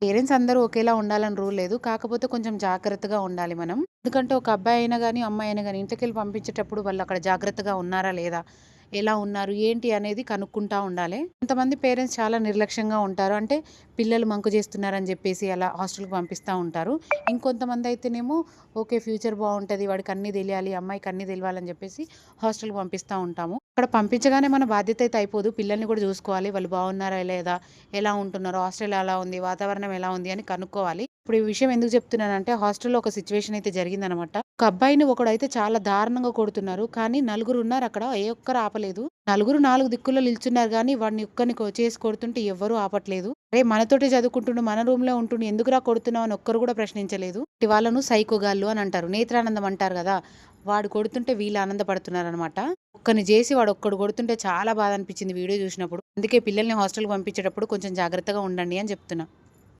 Parents అందరూ ఒకేలా ఉండాలని రూల్ లేదు. కాకపోతే కొంచెం జాగ్రత్తగా ఉండాలి మనం. ఎందుకంటే ఒక అబ్బాయి అయినా గాని, అమ్మాయి అయినా గాని ఇంటికెళ్ళి పంపించేటప్పుడు వాళ్ళు అక్కడ జాగ్రత్తగా ఉన్నారా లేదా? ఎలా ఉన్నారు? ఏంటి అనేది కనుక్కుంటా ఉండాలి. కొంతమంది పేరెంట్స్ చాలా నిర్లక్ష్యంగా ఉంటారు. అంటే పిల్లలు మంకు చేస్తున్నారని చెప్పేసి అలా హాస్టల్‌కి పంపిస్తా ఉంటారు. ఇంకొంతమంది అయితేనేమో ఓకే. ఫ్యూచర్ బావుంటది. వాడికి అన్నీ తెలియాలి. అమ్మాయికి అన్నీ తెలవాలని చెప్పేసి హాస్టల్‌కి పంపిస్తా ఉంటాము. అక్కడ పంపించగానే మన బాధ్యత అయితే అయిపోదు. పిల్లల్ని కూడా చూసుకోవాలి. వాళ్ళు బాగున్నారా లేదా? ఎలా ఉంటున్నారు? హాస్టల్ ఎలా ఉంది? వాతావరణం ఎలా ఉంది? అని కనుక్కోవాలి. ఇప్పుడు ఈ విషయం ఎందుకు చెప్తున్నానంటే హాస్టల్‌లో ఒక సిట్యుయేషన్ అయితే జరిగిందనమాట. ఒక అబ్బాయిని ఒకడైతే చాలా దారుణంగా కొడుతున్నారు. కానీ నలుగురున్నారక్కడ. ఏ ఒక్కరు ఆపలేదు. నలుగురు 4 దిక్కుల్లో నిల్చున్నారు గానీ వాడిని ఒక్కడిని చేసి కొడుతుంటే ఎవ్వరూ ఆపట్లేదు. అరేయ్! మనతోటే చదువుకుంటుండు, మన రూమ్‌లో ఉంటుండు ఎందుకురా కొడుతున్నావు అని ఒక్కరు కూడా ప్రశ్నించలేదు. ఇట్టి వాళ్ళను సైకోగాళ్ళు అని అంటారు. నేత్రానందం అంటారు గదా! వాడు కొడుతుంటే వీళ్ళు ఆనందపడుతున్నారనమాట. ఒక్కడిని జేసి వాడొక్కడు కొడుతుంటే చాలా బాధ అనిపించింది వీడియో జూసినప్పుడు. అందుకే పిల్లల్ని హాస్టల్‌కి పంపించేటప్పుడు కొంచెం జాగ్రత్తగా ఉండండి అని జెప్తున్నా.